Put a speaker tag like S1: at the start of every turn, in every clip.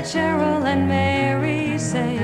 S1: heard Cheryl and Mary say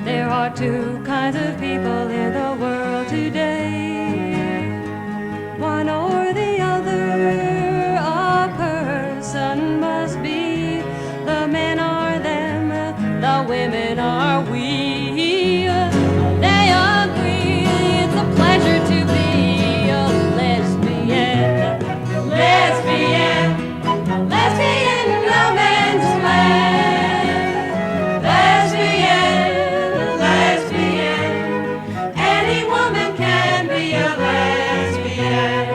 S1: there are two kinds of people in the world today. One or the other, a person must be. The men are them, the women are we. They agree it's a pleasure to be a lesbian. Lesbian, lesbian no man's land. Lesbian, lesbian, any woman can be a lesbian.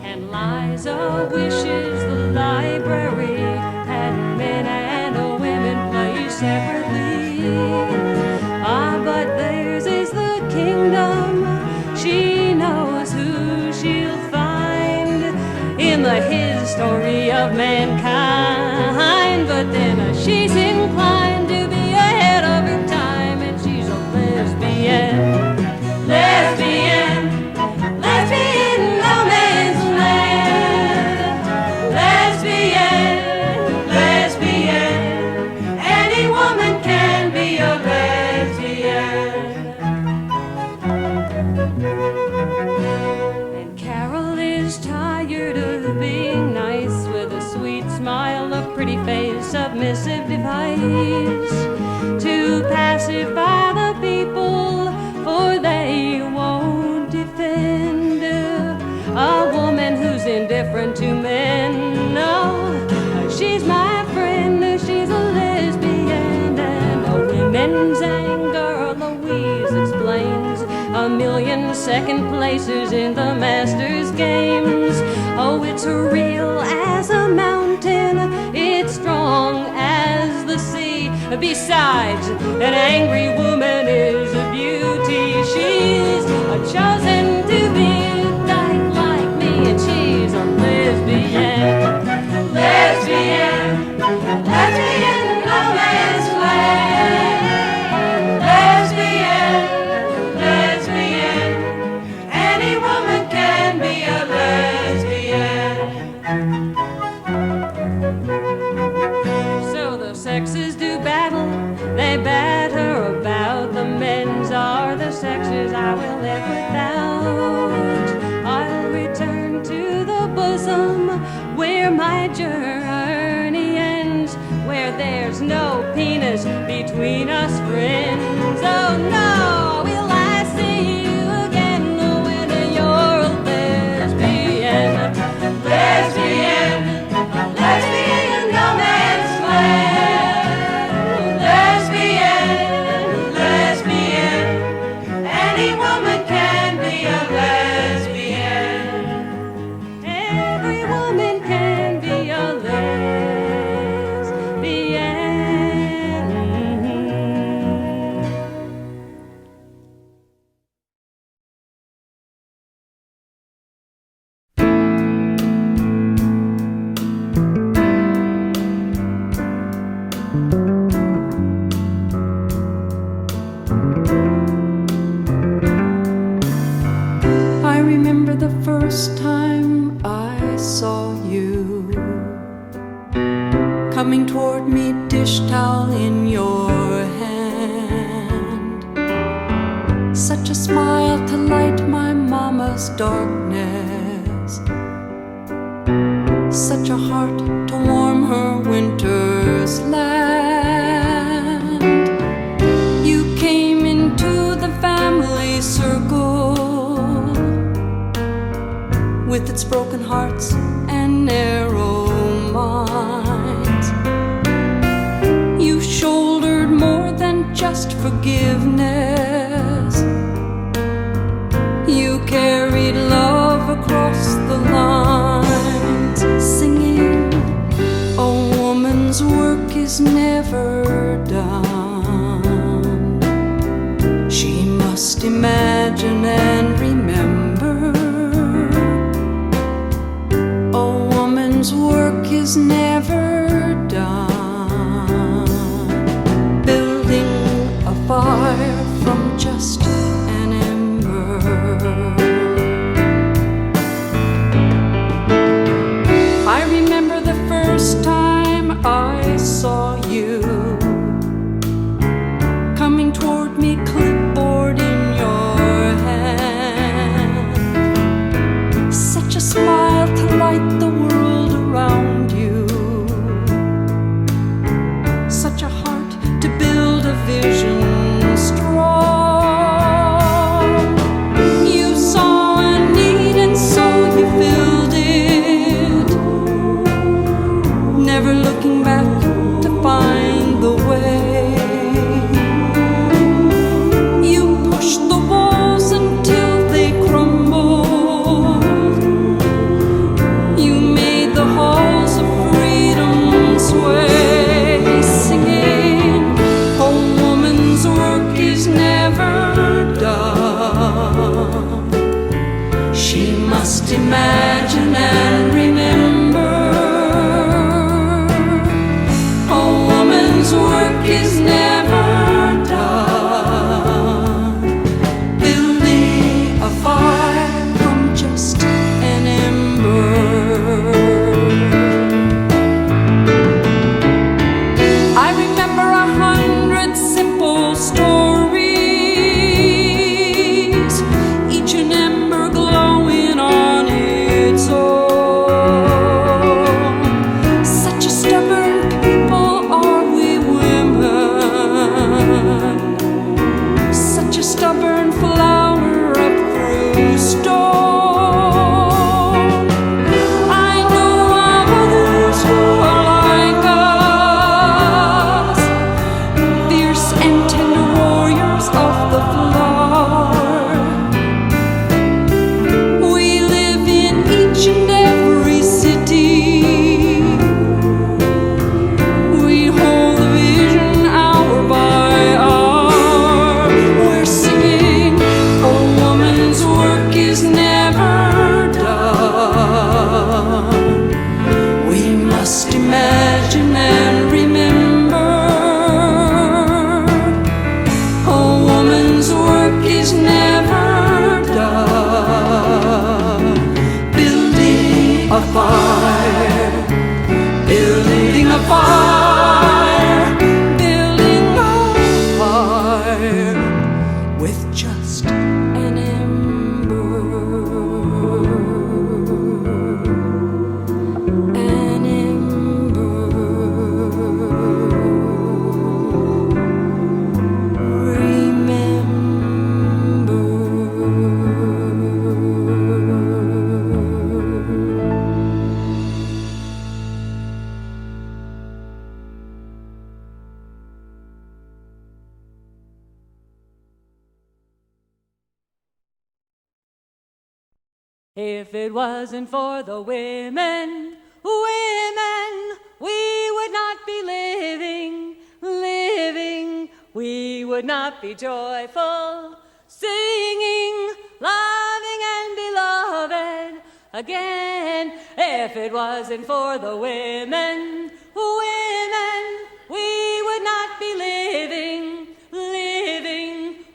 S1: And Liza wishes the library had men and women play separately. But theirs is the kingdom. She knows who she'll find in the history of mankind. But then she's inclined to be ahead of her time, and she's a lesbian. Lesbian, lesbian, no man's land. Lesbian, lesbian, any woman can be a lesbian. And Carol is tired of being nice, with a sweet smile, a pretty face, submissive device, to pacify the people, for they won't defend a woman who's indifferent to men. No, she's my friend, she's a lesbian, and a women's anger, Louise explains, a million second places in the Masters games. Oh, it's real as a mountain, it's strong as the sea. Besides, an angry woman is a beauty. She's chosen to be dyke like me, and she's a lesbian. Lesbian, lesbian, no man's land. Lesbian, lesbian, any woman can be a lesbian. So the sexes do battle, they batter about. The men's are the sexes I will live without. I'll return to the bosom where my journey ends, where there's no penis between us friends. Oh no, will I see you again when you're a lesbian? Lesbian, lesbian, no man's land. Lesbian, lesbian, any woman can be a lesbian. Every woman can be a lesbian.
S2: I remember the first time I saw you, coming toward me, dish towel in your hand. Such a smile to light my mama's darkness, such a heart to warm her winter's land. You came into the family circle with its broken hearts and narrow minds. You shouldered more than just forgiveness. You carried love across the lines, singing, a woman's work is never done. She must imagine and remember. A woman's work is never done. Building a fire from just an ember. I remember the must imagine and remember, a woman's work is never done. Building a fire from just an ember. I remember 100 simple stories, each an ember glowing on its own. Such a stubborn people are we women, such a stubborn flower up through stone. I know of others who are like us, fierce and tender warriors of the flower. We live in each and every city. We hold the vision hour by hour. We're singing, a woman's work is never done. We must imagine and remember, a woman's work is never done. Building a fire, building a fire, building a fire with just an ember. An ember.
S1: If it wasn't for the women, we would not be living. We would not be joyful, singing, loving and beloved again. If it wasn't for the women, we would not be living.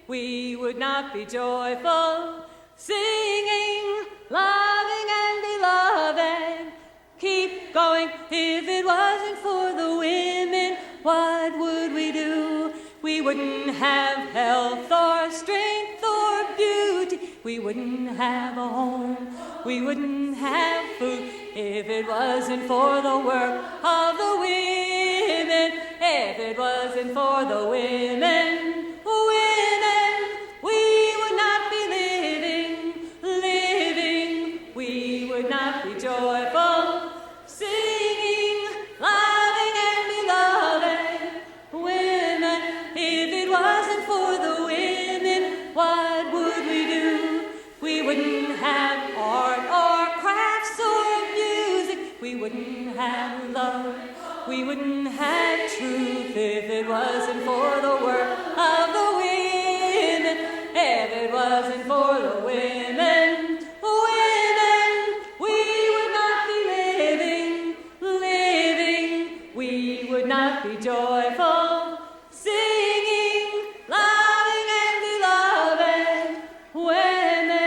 S1: We would not be joyful, singing, loving and beloved. Keep going. If it wasn't for the women, what would we do? We wouldn't have health or strength or beauty. We wouldn't have a home. We wouldn't have food. If it wasn't for the work of the women, if it wasn't for the women, we would not be living. We would not be joyful, singing, loving and beloved. Women, if it wasn't for the women, what would we do? We wouldn't have art or crafts or music. We wouldn't have love. We wouldn't have truth if it wasn't for the work of the women. If it wasn't for the women, we would not be living. We would not be joyful, singing, loving and beloved women.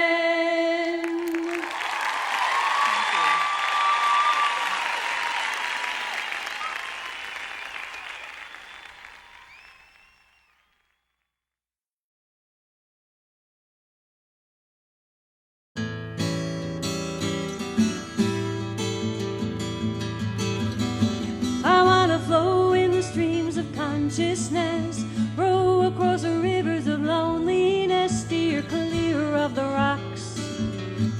S1: I wanna flow in the streams of consciousness, row across the rivers of loneliness, steer clear of the rocks.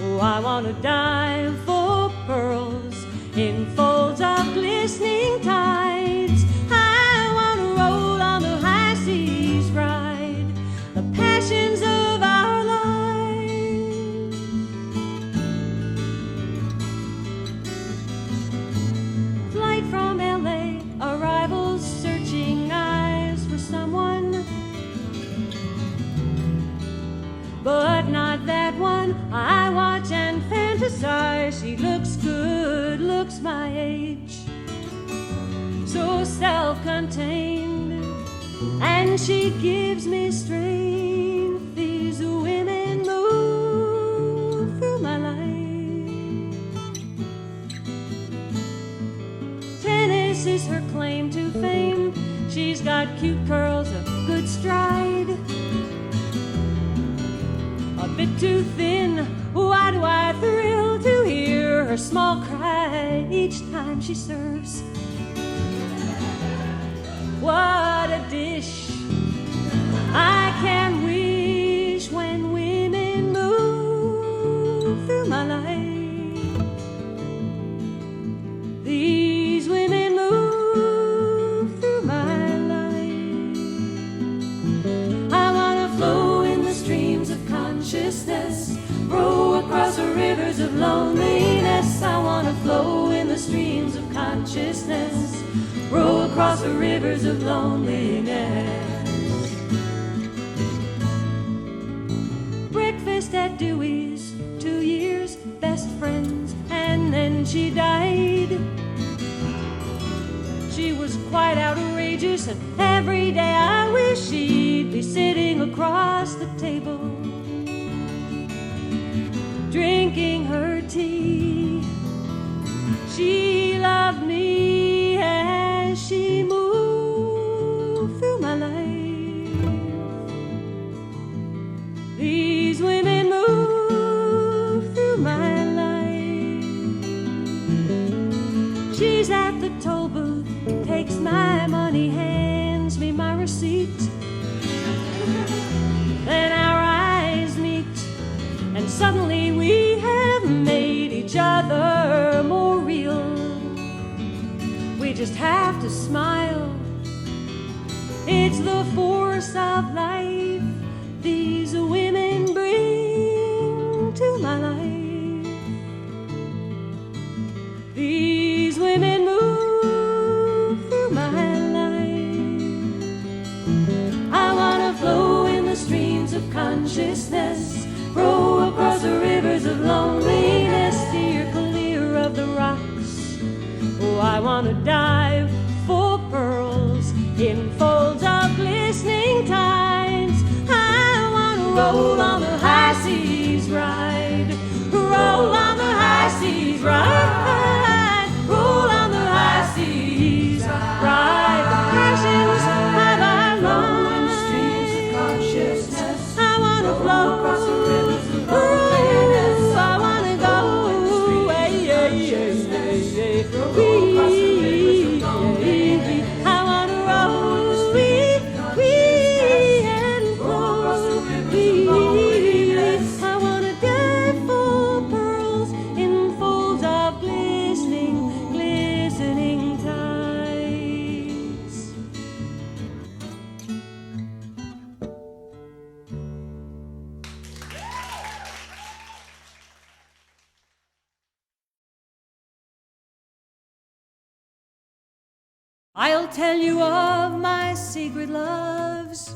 S1: Oh, I wanna dive for pearls in folds of glistening tides. I wanna roll on the high seas, ride the passions of our lives. Flight from LA, arrivals, searching eyes for someone, but not that one. I watch and fantasize. Besides, she looks good, looks my age, so self-contained, and she gives me strength. These women move through my life. Tennis is her claim to fame. She's got cute curls, a good stride, a bit too thin. Why do I thrill to hear her small cry each time she serves? What a dish I can wish when women move through my life. These women move through my life. I wanna flow in the streams of consciousness, row across the rivers of loneliness. I wanna flow in the streams of consciousness, row across the rivers of loneliness. Breakfast at Dewey's, 2 years, best friends, and then she died. She was quite outrageous, and every day I wish she'd be sitting across the table, drinking her tea. She loved me as she moved through my life. These women move through my life. She's at the toll booth, takes my money, hands me my receipt. Then our eyes meet, and suddenly we have made each other more real. We just have to smile. It's the force of life these women bring to my life. These women move through my life. I wanna flow in the streams of consciousness, row across the rivers of loneliness, steer clear of the rocks. Oh, I wanna dive for pearls in folds of glistening tides. I wanna roll on the high seas, ride, roll on the high seas, ride, roll on the high seas, ride the passions of our minds. Streams of consciousness, I wanna flow across the rivers of loneliness. I wanna go away, I wanna roll, and flow. I wanna dive for pearls in folds of glistening, glistening tides. I'll tell you of my secret loves,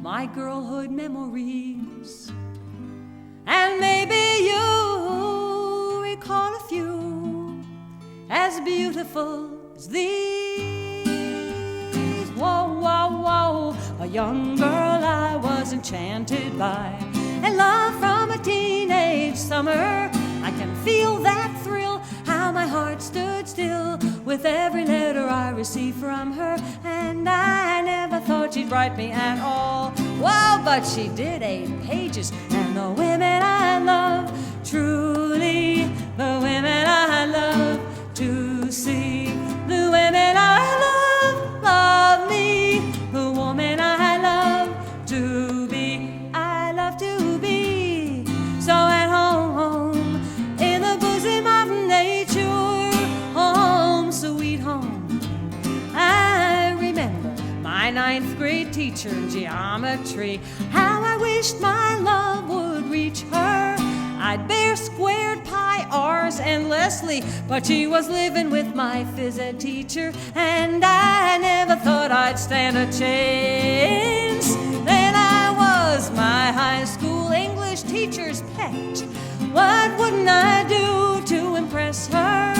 S1: my girlhood memories, and maybe you'll recall a few as beautiful as these. Whoa, whoa, whoa, a young girl I was enchanted by, and love from a teenage summer. I can feel that thrill, how my heart stood still with every letter I received from her, and I never thought she'd write me at all. Wow, but she did 8 pages, and the women I love, truly the women I love to see. The women I love, love me. The woman I love to be, I love to be. So at home, in the bosom of nature, home, sweet home. I remember my 9th grade teacher in geometry, how I wished my love would reach her. I'd bear squared pi, R's, and Leslie, but she was living with my phys ed teacher, and I never thought I'd stand a chance. Then I was my high school English teacher's pet. What wouldn't I do to impress her?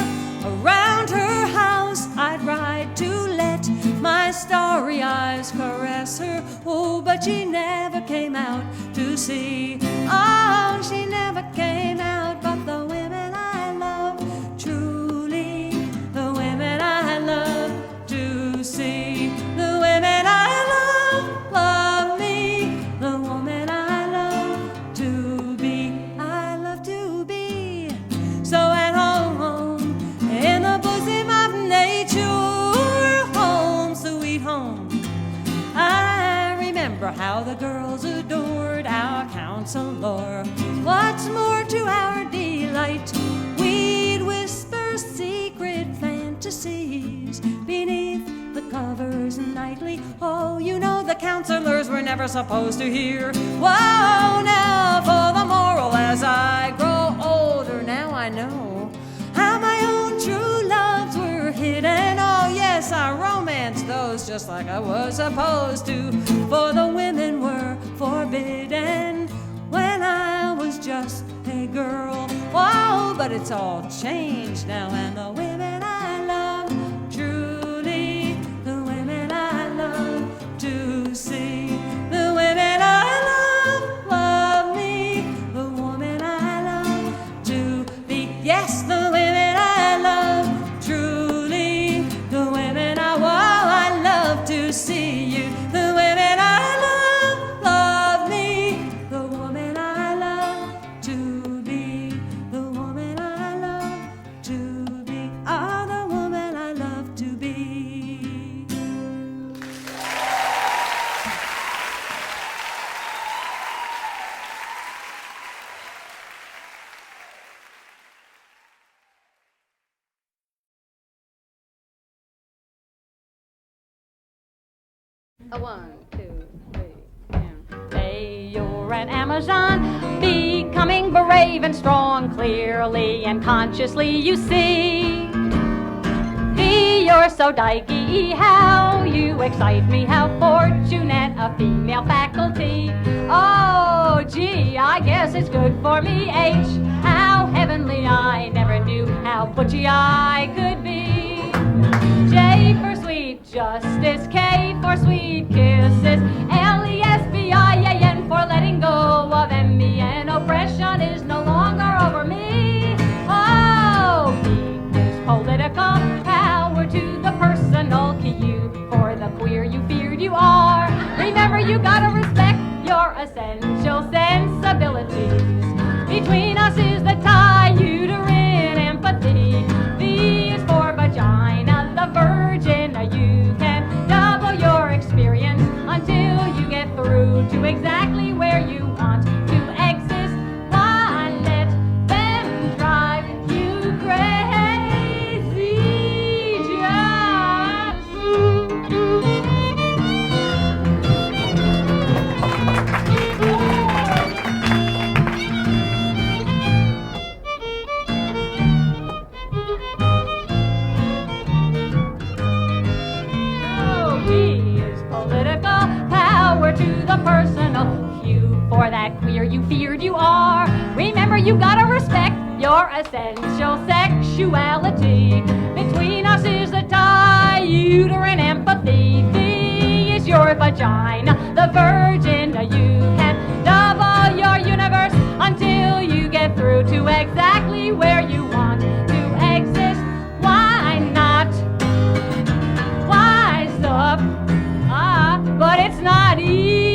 S1: Around her house I'd ride to let my starry eyes caress her. Oh, but she never came out to see. Oh, she never came out, but the women I love, truly, the women I love to see. The women I love me. The woman I love to be. I love to be. So at home, in the bosom of nature, home, sweet home. I remember how the girls adored our counselor. What's more to our delight, we'd whisper secret fantasies beneath the covers nightly. Oh, you know the counselors were never supposed to hear. Whoa, now for the moral. As I grow older, now I know how my own true loves were hidden. Oh yes, I romanced those just like I was supposed to, for the women were forbidden when I was just a girl. Whoa, but it's all changed now, and the women I love, truly, the women I love to see. The women I love me. The woman I love to be. Yes, the women I love, truly, the women I love to see you. The women I love me. The woman I love to be. The woman I love to be. Ah, the woman I love to be.
S3: A 1, 2, 3, and
S1: Say you're an Amazon, becoming brave and strong, clearly and consciously you see. You're so dykey, how you excite me, how fortunate a female faculty. Oh, gee, I guess it's good for me. H, how heavenly, I never knew how butchy I could be. J for sweet justice, K for sweet kisses, LESBIAN for letting go of me, and oppression is no longer over me. Oh, P is political, power to the personal, Q for the queer you feared you are. Remember, you gotta respect your essential sensibilities. Between us is the tie, uterine empathy. V is for vagina, the virgin. You can double your experience until you get through to exactly where you want to exist. Why let them drive you crazy? Political power to the personal, Q for that queer you feared you are. Remember, you gotta respect your essential sexuality. Between us is the tie, uterine empathy. V is your vagina, the virgin. You can double your universe until you get through to exactly where you want to exist. Why not? Wise up. But it's not easy.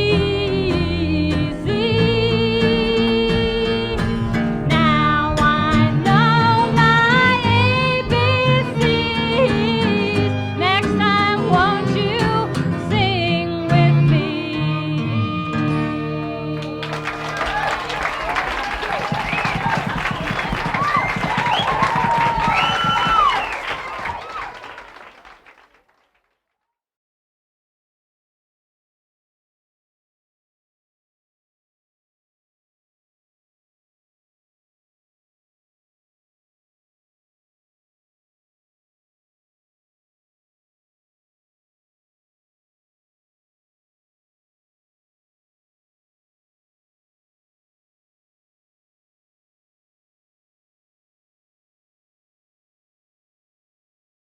S1: Now I know my ABCs. Next time, won't you sing with me?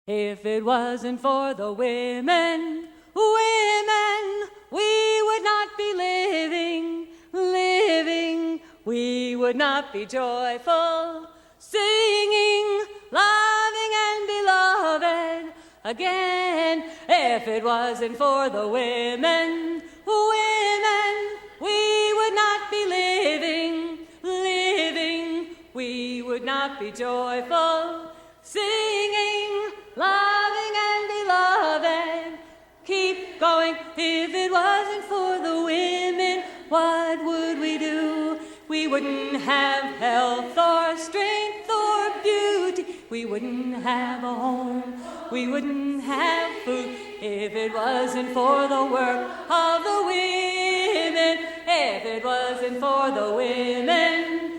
S1: If it wasn't for the women, we would not be living. We would not be joyful, singing, loving and beloved again. If it wasn't for the women, we would not be living. We would not be joyful, singing, loving and beloved. Keep going. If it wasn't for the women, what would we do? We wouldn't have health or strength or beauty. We wouldn't have a home. We wouldn't have food if it wasn't for the work of the women. If it wasn't for the women,